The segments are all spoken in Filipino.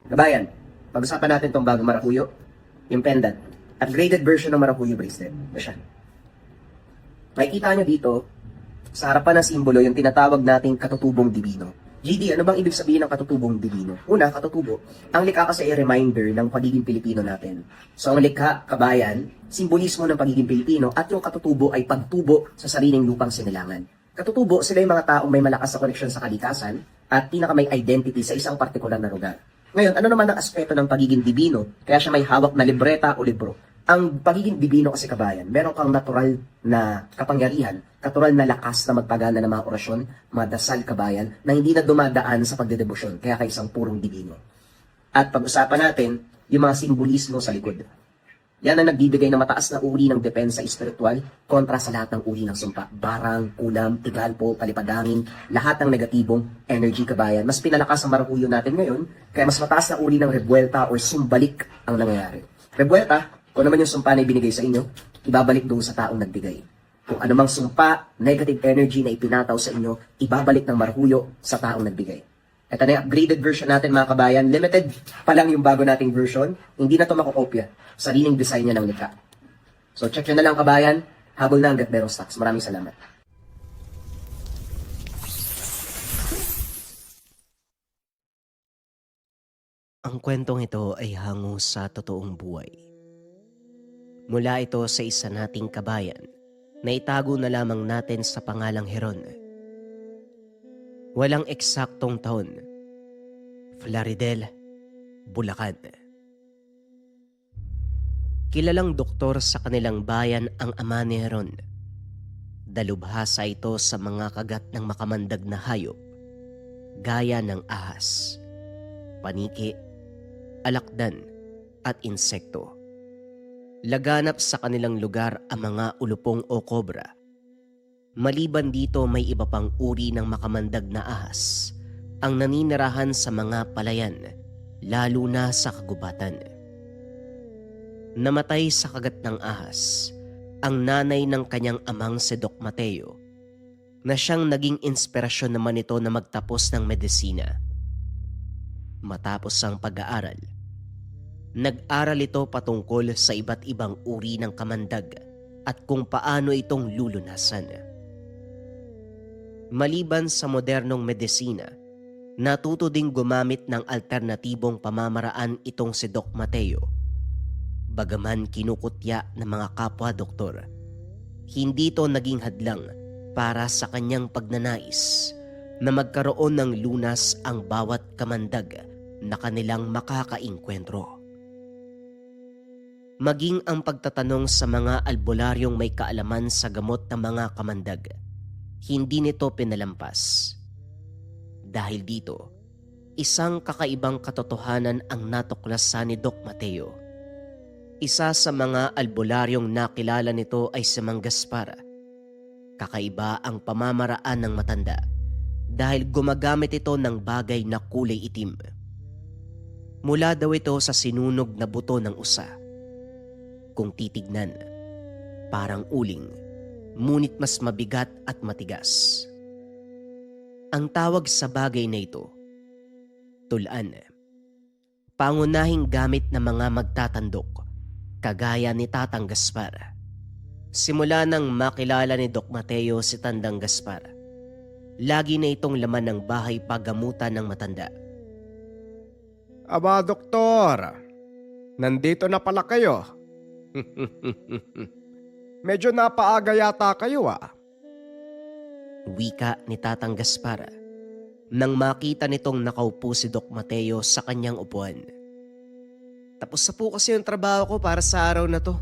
Kabayan, pag-usapan natin itong bagong marakuyo, yung pendant. Upgraded version ng marakuyo bracelet. Ito siya. Makikita nyo dito, sa harapan ng simbolo, yung tinatawag nating katutubong divino. GD, ano bang ibig sabihin ng katutubong divino? Una, katutubo. Ang likha kasi ay reminder ng pagiging Pilipino natin. So, ang likha, kabayan, simbolismo ng pagiging Pilipino, at yung katutubo ay pagtubo sa sariling lupang sinilangan. Katutubo, sila yung mga taong may malakas na koneksyon sa kalikasan at pinaka may identity sa isang partikular na lugar. Ngayon, ano naman ang aspeto ng pagiging divino? Kaya siya may hawak na libreta o libro. Ang pagiging divino kasi kabayan, meron kang natural na kapangyarihan, natural na lakas na magpagana ng mga orasyon, mga dasal kabayan, na hindi na dumadaan sa pagdedebosyon, kaya kay isang purong divino. At pag-usapan natin, yung mga simbolismo sa likod. Yan ang nagbibigay ng mataas na uri ng depensa espiritual kontra sa lahat ng uri ng sumpa. Barang, kulam, tigalpo, palipadangin, lahat ng negatibong energy kabayan. Mas pinalakas ang marakuyo natin ngayon, kaya mas mataas na uri ng rebuelta or sumbalik ang nangyayari. Rebuelta, kung naman yung sumpa na ibinigay sa inyo, ibabalik doon sa taong nagbigay. Kung anumang sumpa, negative energy na ipinataw sa inyo, ibabalik ng marakuyo sa taong nagbigay. Ito na yung upgraded version natin mga kabayan. Limited pa lang yung bago nating version. Hindi na ito makokopya. Sariling design niya ng likha. So check nyo na lang kabayan. Habol na hanggat merong stocks. Maraming salamat. Ang kwentong ito ay hango sa totoong buhay. Mula ito sa isa nating kabayan na itago na lamang natin sa pangalang Heron. Walang eksaktong taon. Plaridel, Bulacan. Kilalang doktor sa kanilang bayan ang ama ni Heron. Dalubhasa ito sa mga kagat ng makamandag na hayop, gaya ng ahas, paniki, alakdan at insekto. Laganap sa kanilang lugar ang mga ulupong o kobra. Maliban dito may iba pang uri ng makamandag na ahas ang naninirahan sa mga palayan, lalo na sa kagubatan. Namatay sa kagat ng ahas ang nanay ng kanyang amang si Doc Mateo, na siyang naging inspirasyon naman ito na magtapos ng medisina. Matapos ang pag-aaral, nag-aral ito patungkol sa iba't ibang uri ng kamandag at kung paano itong lulunasan. Maliban sa modernong medisina, natuto ding gumamit ng alternatibong pamamaraan itong si Doc Mateo. Bagaman kinukutya ng mga kapwa-doktor, hindi ito naging hadlang para sa kanyang pagnanais na magkaroon ng lunas ang bawat kamandag na kanilang makakainkwentro. Maging ang pagtatanong sa mga albularyong may kaalaman sa gamot ng mga kamandag, hindi nito pinalampas. Dahil dito, isang kakaibang katotohanan ang natuklasan ni Doc Mateo. Isa sa mga albularyong nakilala nito ay si Mang Gaspar. Kakaiba ang pamamaraan ng matanda dahil gumagamit ito ng bagay na kulay itim. Mula daw ito sa sinunog na buto ng usa. Kung titignan, parang uling, ngunit mas mabigat at matigas. Ang tawag sa bagay na ito, tulan. Pangunahing gamit ng mga magtatandok, kagaya ni Tatang Gaspar. Simula nang makilala ni Doc Mateo si Tandang Gaspar, lagi na itong laman ng bahay paggamutan ng matanda. Aba, doktor, nandito na pala kayo. Medyo napaaga yata kayo ah. Wika ni Tatang Gaspar nang makita nitong nakaupo si Doc Mateo sa kanyang upuan. Tapos na po kasi yung trabaho ko para sa araw na to.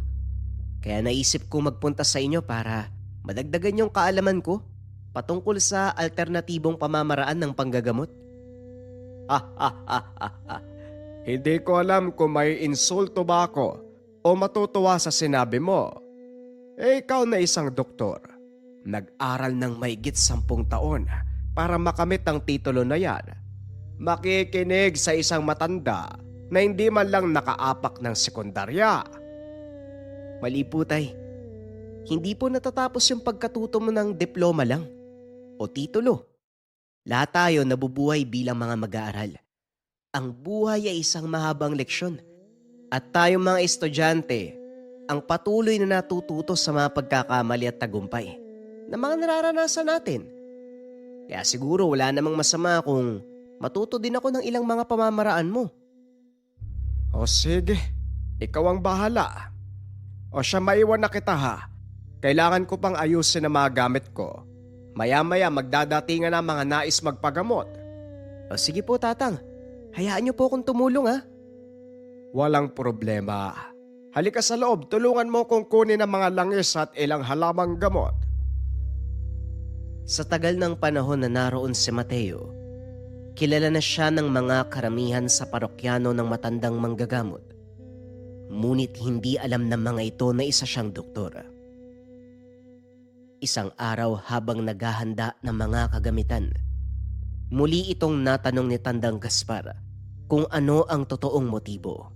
Kaya naisip ko magpunta sa inyo para madagdagan yung kaalaman ko patungkol sa alternatibong pamamaraan ng panggagamot. Hindi ko alam kung may insulto ba ako o matutuwa sa sinabi mo. Ikaw na isang doktor. Nag-aral ng mahigit 10 taon para makamit ang titulo na yan. Makikinig sa isang matanda na hindi man lang nakaapak ng sekundarya. Mali po tay. Hindi po natatapos yung pagkatuto mo ng diploma lang o titulo. Lahat tayo nabubuhay bilang mga mag-aaral. Ang buhay ay isang mahabang leksyon. At tayong mga estudyante, ang patuloy na natututo sa mga pagkakamali at tagumpay na mga nararanasan natin. Kaya siguro wala namang masama kung matuto din ako ng ilang mga pamamaraan mo. O sige, ikaw ang bahala. O siya, maiwan na kita ha. Kailangan ko pang ayusin ang mga gamit ko. Maya-maya magdadatingan na mga nais magpagamot. O sige po, Tatang. Hayaan niyo po akong tumulong ha. Walang problema. Halika sa loob, tulungan mo kong kunin ang mga langis at ilang halamang gamot. Sa tagal ng panahon na naroon si Mateo, kilala na siya ng mga karamihan sa parokyano ng matandang manggagamot. Ngunit hindi alam ng mga ito na isa siyang doktor. Isang araw habang naghahanda ng mga kagamitan, muli itong natanong ni Tandang Gaspar kung ano ang totoong motibo.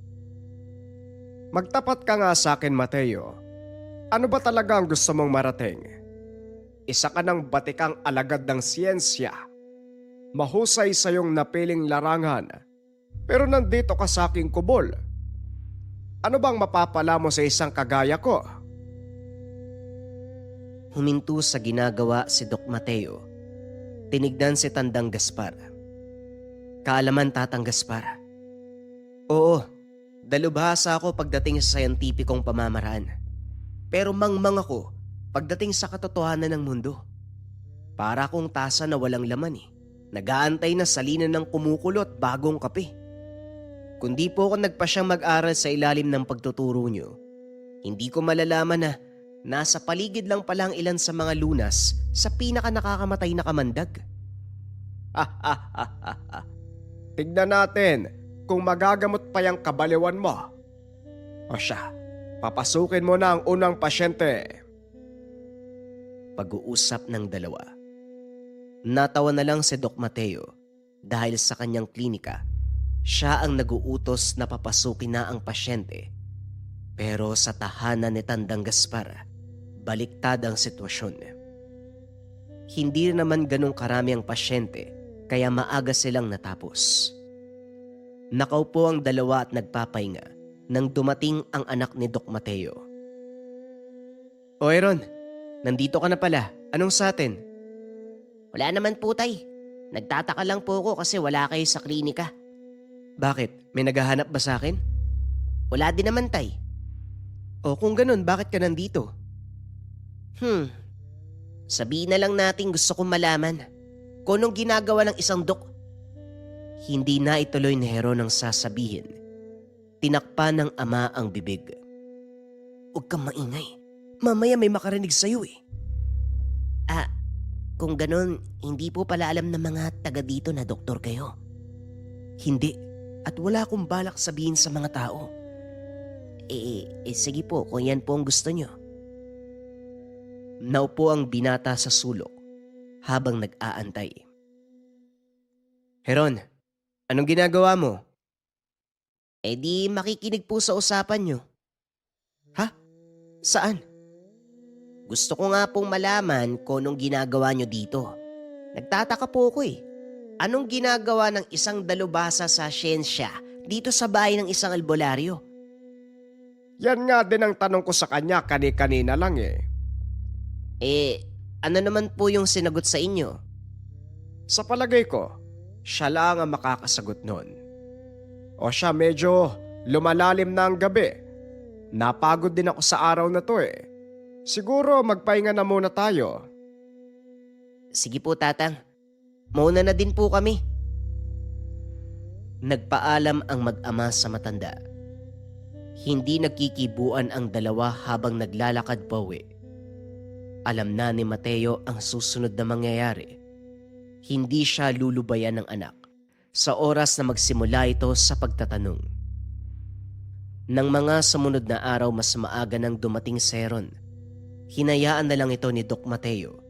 Magtapat ka nga sa akin, Mateo. Ano ba talaga ang gusto mong marating? Isa ka ng batikang alagad ng siyensya. Mahusay sa iyong napiling larangan. Pero nandito ka sa aking kubol. Ano bang mapapala mo sa isang kagaya ko? Huminto sa ginagawa si Doc Mateo. Tinignan si Tandang Gaspar. Kaalaman, Tatang Gaspar. Oo, dalubhasa ako pagdating sa scientificong pamamaraan. Pero mangmang ako pagdating sa katotohanan ng mundo. Para akong tasa na walang laman eh. Nag-aantay na salinan ng kumukulot bagong kape. Kundi po ako nagpasyang mag-aral sa ilalim ng pagtuturo nyo, hindi ko malalaman na nasa paligid lang pala ang ilan sa mga lunas sa pinaka nakakamatay na kamandag. Tignan natin kung magagamot pa yung kabaliwan mo. O siya, papasukin mo na ang unang pasyente. Pag-uusap ng dalawa. Natawa na lang si Doc Mateo dahil sa kanyang klinika, siya ang naguutos na papasukin na ang pasyente. Pero sa tahanan ni Tandang Gaspar, baliktad ang sitwasyon. Hindi naman ganong karami ang pasyente kaya maaga silang natapos. Nakaupo ang dalawa at nagpapahinga nang dumating ang anak ni Doc Mateo. O Aaron, nandito ka na pala. Anong sa atin? Wala naman po, tay. Nagtataka lang po ako kasi wala kayo sa klinika. Bakit? May naghahanap ba sa akin? Wala din naman, tay. O kung ganun, bakit ka nandito? Sabihin na lang natin gusto kong malaman kung anong ginagawa ng isang dok. Hindi na ituloy ni Heron ang sasabihin. Tinakpan ng ama ang bibig. Huwag kang maingay. Mamaya may makarinig sa'yo eh. Kung ganun, hindi po pala alam ng mga taga dito na doktor kayo. Hindi. At wala akong balak sabihin sa mga tao. Sige po kung yan po ang gusto nyo. Naupo ang binata sa sulok habang nag-aantay. Heron, anong ginagawa mo? Di makikinig po sa usapan nyo. Ha? Saan? Gusto ko nga pong malaman kung anong ginagawa nyo dito. Nagtataka po ako eh. Anong ginagawa ng isang dalubhasa sa siyensya dito sa bahay ng isang albularyo? Yan nga din ang tanong ko sa kanya kani-kanina lang eh. Ano naman po yung sinagot sa inyo? Sa palagay ko, siya lang ang makakasagot nun. O siya, medyo lumalalim na ang gabi. Napagod din ako sa araw na to eh. Siguro magpahinga na muna tayo. Sige po, Tatang. Mauna na din po kami. Nagpaalam ang mag-ama sa matanda. Hindi nagkikibuan ang dalawa habang naglalakad pauwi. Alam na ni Mateo ang susunod na mangyayari. Hindi siya lulubayan ng anak sa oras na magsimula ito sa pagtatanong. Nang mga sumunod na araw mas maaga nang dumating si Heron, hinayaan na lang ito ni Doc Mateo.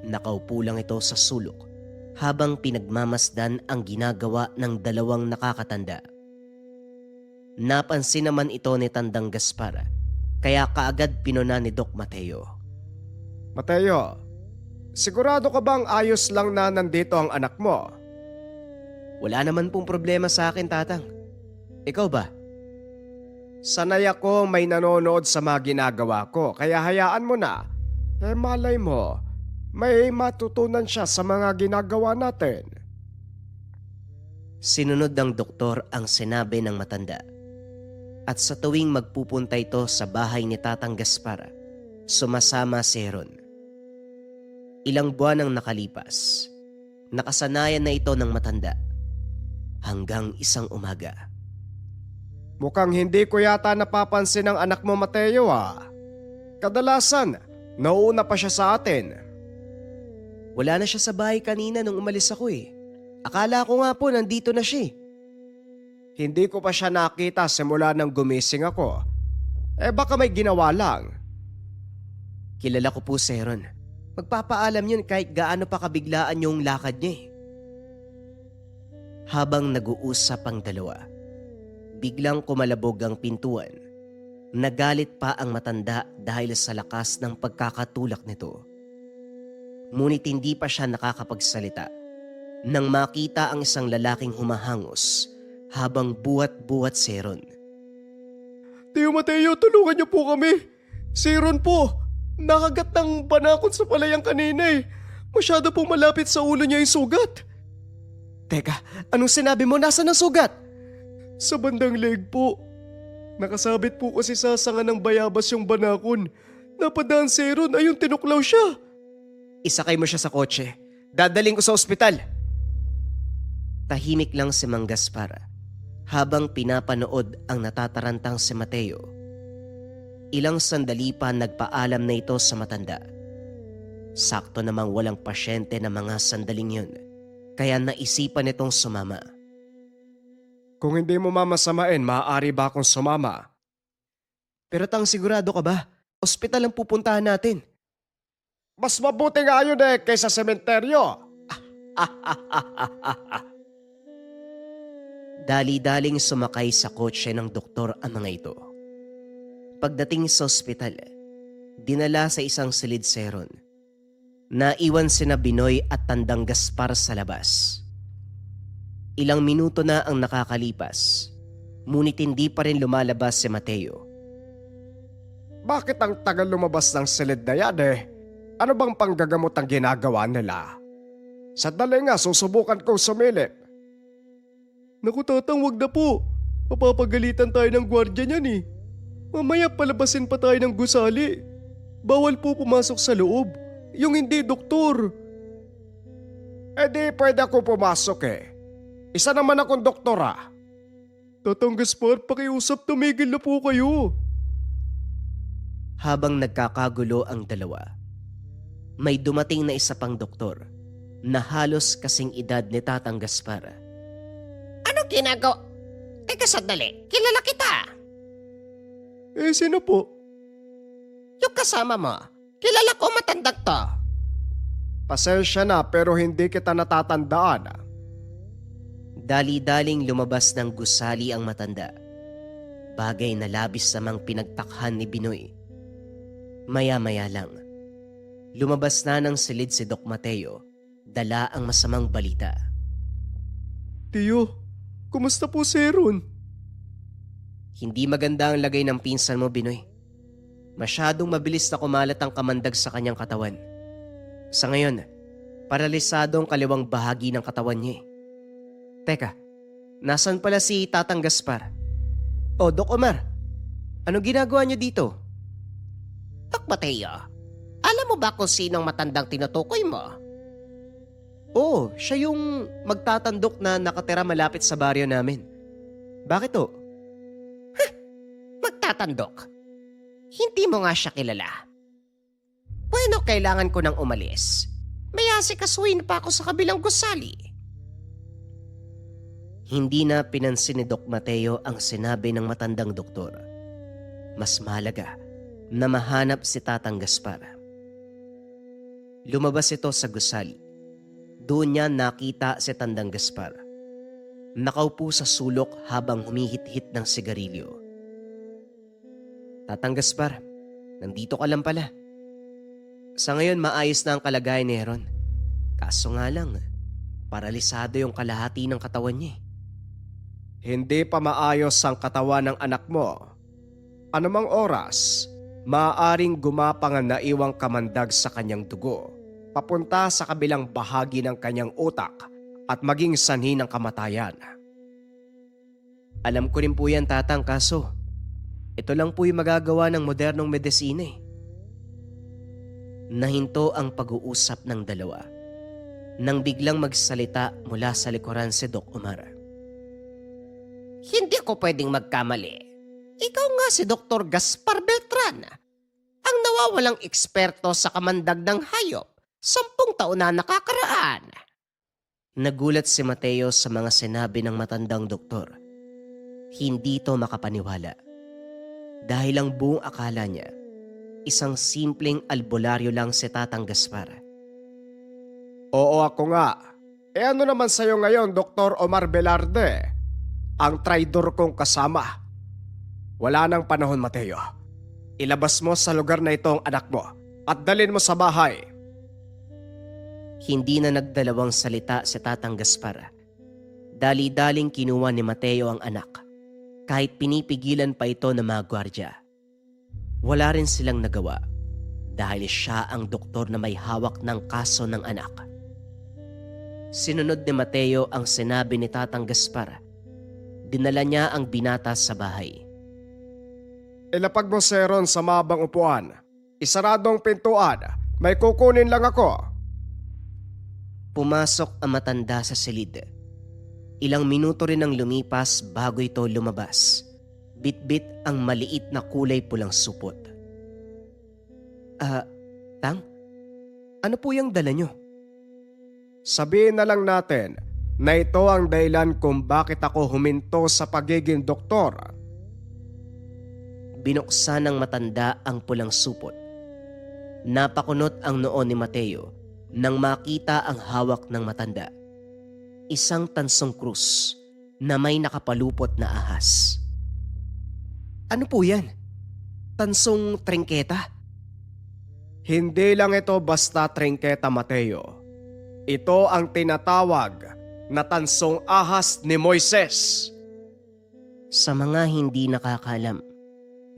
Nakaupo lang ito sa sulok habang pinagmamasdan ang ginagawa ng dalawang nakakatanda. Napansin naman ito ni Tandang Gaspar kaya kaagad pinuna ni Doc Mateo. Mateo, sigurado ka bang ayos lang na nandito ang anak mo? Wala naman pong problema sa akin, Tatang. Ikaw ba? Sanay ako may nanonood sa mga ginagawa ko, kaya hayaan mo na. Malay mo, may matutunan siya sa mga ginagawa natin. Sinunod ng doktor ang sinabi ng matanda. At sa tuwing magpupunta ito sa bahay ni Tatang Gaspar, sumasama si Heron. Ilang buwan ang nakalipas. Nakasanayan na ito ng matanda. Hanggang isang umaga. Mukhang hindi ko yata napapansin ang anak mo, Mateo, ah. Kadalasan, nauuna pa siya sa atin. Wala na siya sa bahay kanina nung umalis ako eh. Akala ko nga po nandito na siya eh. Hindi ko pa siya nakita simula nang gumising ako. Baka may ginawa lang. Kilala ko po si Heron. Magpapaalam yun kahit gaano pa kabiglaan yung lakad niya eh. Habang nag-uusap ang dalawa, biglang kumalabog ang pintuan. Nagalit pa ang matanda dahil sa lakas ng pagkakatulak nito. Ngunit hindi pa siya nakakapagsalita nang makita ang isang lalaking humahangos habang buwat-buwat si Heron. Tio Mateo, tulungan niyo po kami. Si Ron po, nakagat ng banakon sa palayang kanina eh. Masyado pong malapit sa ulo niya yung sugat. Teka, anong sinabi mo? Nasaan ang sugat? Sa bandang leg po. Nakasabit po kasi sa sanga ng bayabas yung banakon. Napadaan si Ron ayun tinuklaw siya. Isakay mo siya sa kotse. Dadaling ko sa ospital. Tahimik lang si Mang Gaspar habang pinapanood ang natatarantang si Mateo. Ilang sandali pa nagpaalam na ito sa matanda. Sakto namang walang pasyente na mga sandaling yun, kaya naisipan nitong sumama. Kung hindi mo mamasamain, maaari ba akong sumama? Pero Tang, sigurado ka ba? Ospital ang pupuntahan natin. Mas mabuti nga yun kaysa sementeryo. Dali-daling sumakay sa kotse ng doktor ang mga ito. Pagdating sa ospital, dinala sa isang silid si Heron. Naiwan sina Binoy at Tandang Gaspar sa labas. Ilang minuto na ang nakakalipas, ngunit hindi pa rin lumalabas si Mateo. Bakit ang tagal lumabas ng silid na yan Ano bang panggagamot ang ginagawa nila? Sandali nga, susubukan kong sumilip. Naku Tatang, wag na po. Mapapagalitan tayo ng gwardya niyan eh. Mamaya palabasin pa tayo ng gusali. Bawal po pumasok sa loob. Yung hindi doktor. Di pwede ako pumasok Isa naman akong doktora. Tatang Gaspar, pakiusap, tumigil na po kayo. Habang nagkakagulo ang dalawa, may dumating na isa pang doktor na halos kasing edad ni Tatang Gaspar. Ano ginagawa? Teka sandali, kilala kita. Sino po? Yung kasama mo, kilala ko matandang to. Pasensya na pero hindi kita natatandaan. Dali-daling lumabas ng gusali ang matanda. Bagay na labis namang pinagtakhan ni Binoy. Maya-maya lang, lumabas na ng silid si Doc Mateo, dala ang masamang balita. Tiyo, kumusta po si Ron? Hindi maganda ang lagay ng pinsan mo, Binoy. Masyadong mabilis na kumalat ang kamandag sa kanyang katawan. Sa ngayon, paralisado ang kaliwang bahagi ng katawan niya Teka, nasan pala si Tatang Gaspar? O, Doc Omar, anong ginagawa niyo dito? Doc Mateo, alam mo ba kung sinong matandang tinutukoy mo? Oo, siya yung magtatandok na nakatira malapit sa baryo namin. Bakit to? Magtatandok. Hindi mo nga siya kilala. Bueno, kailangan ko nang umalis. May asikasuhin pa ako sa kabilang gusali. Hindi na pinansin ni Doc Mateo ang sinabi ng matandang doktor. Mas mahalaga na mahanap si Tatang Gaspar. Lumabas ito sa gusali. Doon niya nakita si Tandang Gaspar. Nakaupo sa sulok habang humihit-hit ng sigarilyo. Tatang Gaspar, nandito ka lang pala. Sa ngayon maayos na ang kalagayan ni Heron. Kaso nga lang, Paralisado yung kalahati ng katawan niya. Hindi pa maayos ang katawan ng anak mo. Anumang oras, maaaring gumapang ang naiwang kamandag sa kanyang dugo, papunta sa kabilang bahagi ng kanyang utak at maging sanhi ng kamatayan. Alam ko rin po yan, Tatang, kaso ito lang po yung magagawa ng modernong medisina eh. Nahinto ang pag-uusap ng dalawa nang biglang magsalita mula sa likuran si Doc Omar. Hindi ko pwedeng magkamali. Ikaw nga si Dr. Gaspar Beltran, ang nawawalang eksperto sa kamandag ng hayop 10 taon na nakakaraan. Nagulat si Mateo sa mga sinabi ng matandang doktor. Hindi to makapaniwala. Dahil ang buong akala niya, isang simpleng albularyo lang si Tatang Gaspar. Oo, ako nga. Ano naman sa'yo ngayon, Dr. Omar Velarde? Ang traidor kong kasama. Wala nang panahon, Mateo. Ilabas mo sa lugar na ito ang anak mo at dalhin mo sa bahay. Hindi na nagdalawang salita si Tatang Gaspar. Dali-daling kinuha ni Mateo ang anak, kahit pinipigilan pa ito ng mga gwardya. Wala rin silang nagawa dahil siya ang doktor na may hawak ng kaso ng anak. Sinunod ni Mateo ang sinabi ni Tatang Gaspar. Dinala niya ang binata sa bahay. Ilapag mo si Ron sa mabang upuan. Isaradong pintuan. May kukunin lang ako. Pumasok ang matanda sa silid. Ilang minuto rin ang lumipas bago ito lumabas. Bit-bit ang maliit na kulay pulang supot. Tang? Ano po yung dala nyo? Sabihin na lang natin na ito ang dahilan kung bakit ako huminto sa pagiging doktor. Binuksan ng matanda ang pulang supot. Napakunot ang noo ni Mateo nang makita ang hawak ng matanda. Isang tansong krus na may nakapalupot na ahas. Ano po yan? Tansong trengketa? Hindi lang ito basta trengketa, Mateo. Ito ang tinatawag na tansong ahas ni Moises. Sa mga hindi nakakalam,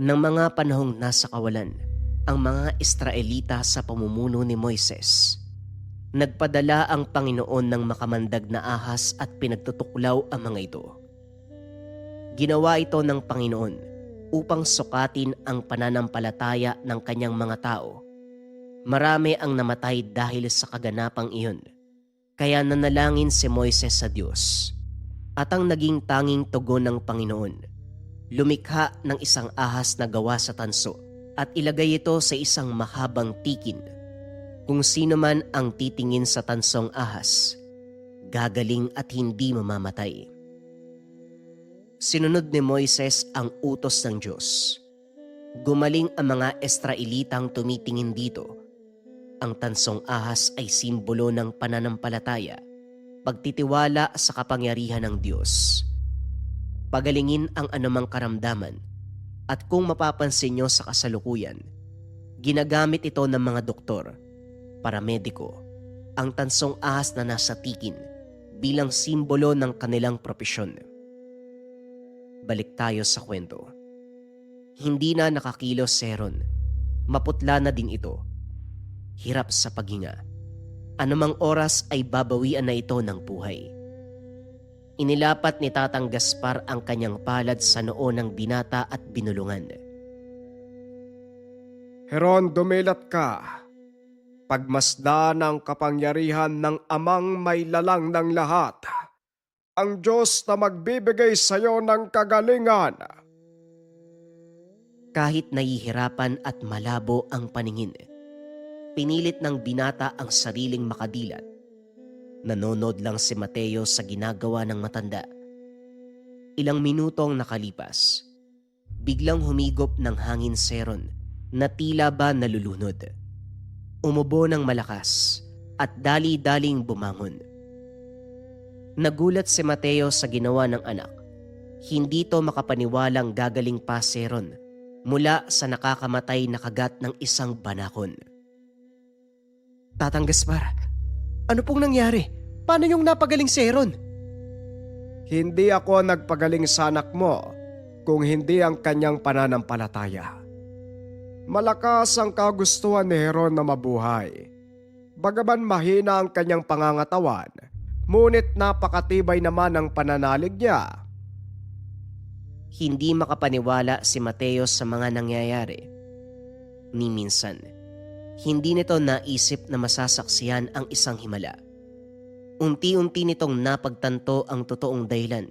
ng mga panahong nasa kawalan, ang mga Israelita sa pamumuno ni Moises, nagpadala ang Panginoon ng makamandag na ahas at pinagtutuklaw ang mga ito. Ginawa ito ng Panginoon upang sukatin ang pananampalataya ng kanyang mga tao. Marami ang namatay dahil sa kaganapang iyon. Kaya nanalangin si Moises sa Diyos. At ang naging tanging tugon ng Panginoon, lumikha ng isang ahas na gawa sa tanso at ilagay ito sa isang mahabang tikin. Kung sino man ang titingin sa tansong ahas, gagaling at hindi mamamatay. Sinunod ni Moises ang utos ng Diyos. Gumaling ang mga Israelitang tumitingin dito. Ang tansong ahas ay simbolo ng pananampalataya, pagtitiwala sa kapangyarihan ng Diyos. Pagalingin ang anumang karamdaman at kung mapapansin nyo sa kasalukuyan, ginagamit ito ng mga doktor, paramediko, ang tansong ahas na nasa tikin bilang simbolo ng kanilang propesyon. Balik tayo sa kwento. Hindi na nakakilos si Ron. Maputla na din ito. Hirap sa paghinga. Anumang oras ay babawian na ito ng buhay. Inilapat ni Tatang Gaspar ang kanyang palad sa noo ng binata at binulungan. Heron, dumilat ka. Pagmasdan ang kapangyarihan ng amang may lalang ng lahat. Ang Diyos na magbibigay sa iyo ng kagalingan. Kahit nahihirapan at malabo ang paningin, pinilit ng binata ang sariling makadilat. Nanonood lang si Mateo sa ginagawa ng matanda. Ilang minutong nakalipas, biglang humigop ng hangin si Ron na tila ba nalulunod. Umubo ng malakas at dali-daling bumangon. Nagulat si Mateo sa ginawa ng anak. Hindi to makapaniwalang gagaling pa si Ron mula sa nakakamatay na kagat ng isang banakon. Tatang Gaspar, ano pong nangyari? Paano yung napagaling si Heron? Hindi ako nagpagaling sa anak mo kung hindi ang kanyang pananampalataya. Malakas ang kagustuhan ni Heron na mabuhay. Bagaman mahina ang kanyang pangangatawan, ngunit napakatibay naman ang pananalig niya. Hindi makapaniwala si Mateo sa mga nangyayari. Ni minsan, hindi nito naisip na masasaksiyan ang isang himala. Unti-unti nitong napagtanto ang totoong dahilan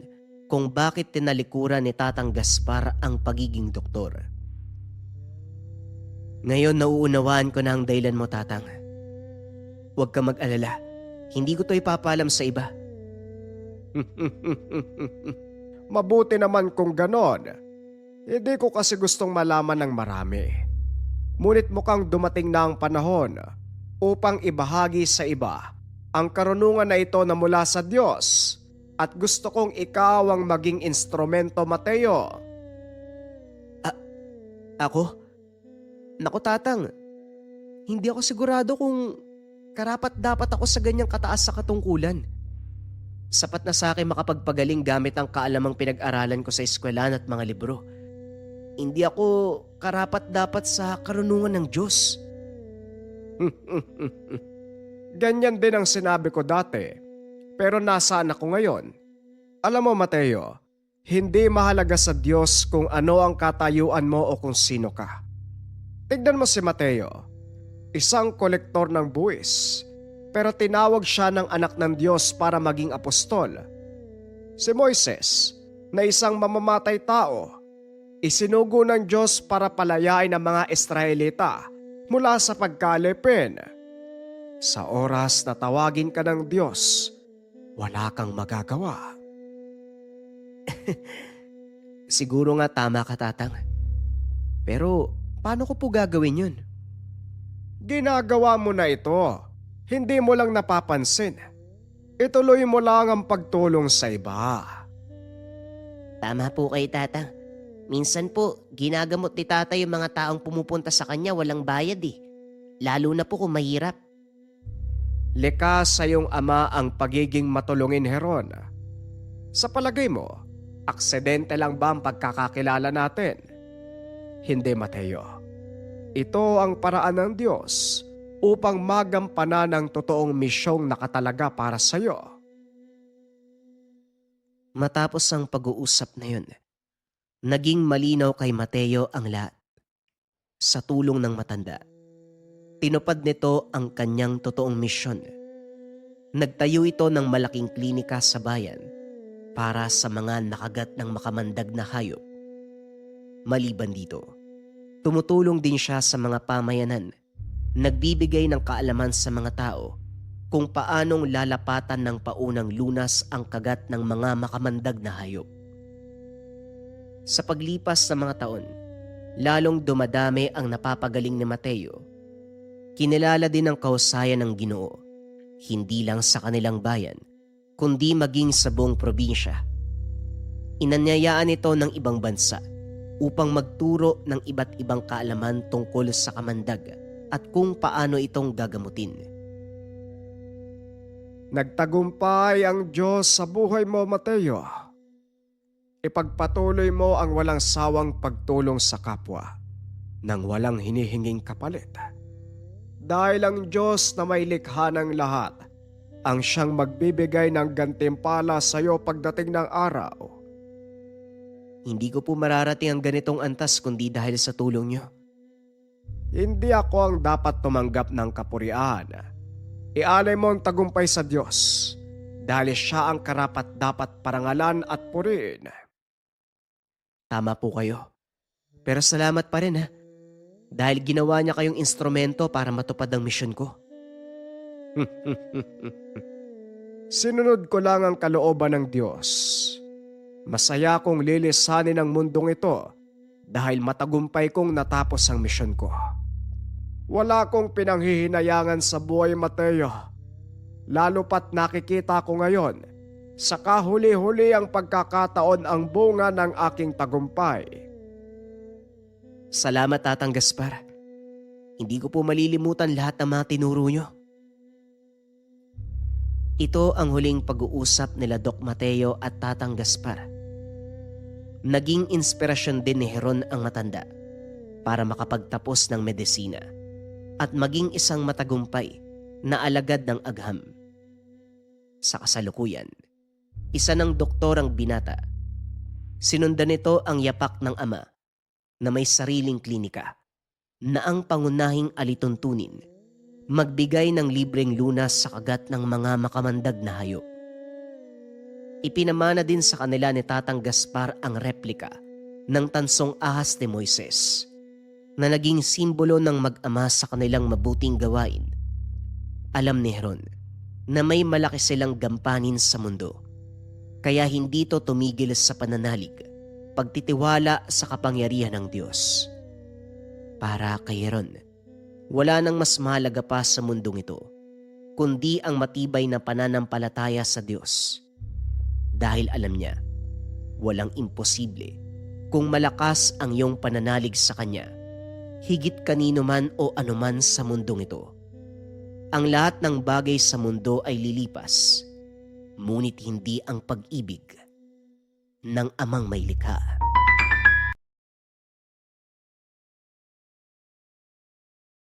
kung bakit tinalikuran ni Tatang Gaspar ang pagiging doktor. Ngayon nauunawaan ko na ang dahilan mo, Tatang. Huwag ka mag-alala. Hindi ko to ipapalam sa iba. Mabuti naman kung ganon. Hindi ko kasi gustong malaman ng marami. Ngunit mukhang dumating na ang panahon upang ibahagi sa iba ang karunungan na ito na mula sa Diyos, at gusto kong ikaw ang maging instrumento, Mateo. Ako? Naku, Tatang. Hindi ako sigurado kung karapat-dapat ako sa ganyang kataas sa katungkulan. Sapat na sa akin makapagpagaling gamit ang kaalamang pinag-aralan ko sa eskwelahan at mga libro. Hindi ako karapat-dapat sa karunungan ng Diyos. Ganyan din ang sinabi ko dati, pero nasaan ako ngayon? Alam mo, Mateo, hindi mahalaga sa Diyos kung ano ang katayuan mo o kung sino ka. Tignan mo si Mateo, isang kolektor ng buwis, pero tinawag siya ng anak ng Diyos para maging apostol. Si Moises, na isang mamamatay tao, isinugo ng Diyos para palayain ang mga Israelita mula sa pagkalipin. Sa oras na tawagin ka ng Diyos, wala kang magagawa. Siguro nga tama ka, Tatang. Pero paano ko po gagawin yun? Ginagawa mo na ito. Hindi mo lang napapansin. Ituloy mo lang ang pagtulong sa iba. Tama po kay Tatang. Minsan po, ginagamot ni Tatay yung mga taong pumupunta sa kanya walang bayad eh. Lalo na po kung mahirap. Likas sa iyong ama ang pagiging matulungin, Heron. Sa palagay mo, aksidente lang ba ang pagkakakilala natin? Hindi, Mateo. Ito ang paraan ng Diyos upang magampanan ang totoong misyong nakatalaga para sa iyo. Matapos ang pag-uusap na yun, naging malinaw kay Mateo ang lahat. Sa tulong ng matanda, tinupad nito ang kanyang totoong misyon. Nagtayo ito ng malaking klinika sa bayan para sa mga nakagat ng makamandag na hayop. Maliban dito, tumutulong din siya sa mga pamayanan, nagbibigay ng kaalaman sa mga tao kung paanong lalapatan ng paunang lunas ang kagat ng mga makamandag na hayop. Sa paglipas ng mga taon, lalong dumadami ang napapagaling ni Mateo. Kinilala din ang kausayan ng Ginoo, hindi lang sa kanilang bayan, kundi maging sa buong probinsya. Inanyayaan ito ng ibang bansa upang magturo ng iba't ibang kaalaman tungkol sa kamandag at kung paano itong gagamutin. Nagtagumpay ang Diyos sa buhay mo, Mateo. Ipagpatuloy mo ang walang sawang pagtulong sa kapwa nang walang hinihinging kapalit. Dahil ang Diyos na may likha ng lahat ang siyang magbibigay ng gantimpala sa iyo pagdating ng araw. Hindi ko po mararating ang ganitong antas kundi dahil sa tulong niyo. Hindi ako ang dapat tumanggap ng kapurian. Ialay mo ang tagumpay sa Diyos dahil siya ang karapat-dapat parangalan at puriin. Tama po kayo. Pero salamat pa rin ha. Dahil ginawa niya kayong instrumento para matupad ang misyon ko. Sinunod ko lang ang kalooban ng Diyos. Masaya kong lilisanin ang mundong ito dahil matagumpay kong natapos ang misyon ko. Wala kong pinanghihinayangan sa buhay, Mateo. Lalo pat nakikita ko ngayon sa kahuli-huli ang pagkakataon ang bunga ng aking tagumpay. Salamat, Tatang Gaspar. Hindi ko po malilimutan lahat ng mga tinuro niyo. Ito ang huling pag-uusap nila Doc Mateo at Tatang Gaspar. Naging inspirasyon din ni Heron ang matanda para makapagtapos ng medisina at maging isang matagumpay na alagad ng agham. Sa kasalukuyan, isa ng doktor ang binata. Sinundan nito ang yapak ng ama na may sariling klinika na ang pangunahing alituntunin magbigay ng libreng lunas sa kagat ng mga makamandag na hayop. Ipinamana din sa kanila ni Tatang Gaspar ang replika ng tansong ahas ni Moises na naging simbolo ng mag-ama sa kanilang mabuting gawain. Alam ni Heron na may malaki silang gampanin sa mundo, kaya hindi to tumigil sa pananalig, pagtitiwala sa kapangyarihan ng Diyos. Para kay Heron, wala nang mas mahalaga pa sa mundong ito, kundi ang matibay na pananampalataya sa Diyos. Dahil alam niya, walang imposible kung malakas ang iyong pananalig sa Kanya, higit kanino man o anuman sa mundong ito. Ang lahat ng bagay sa mundo ay lilipas, ngunit hindi ang pag-ibig ng Amang may likha.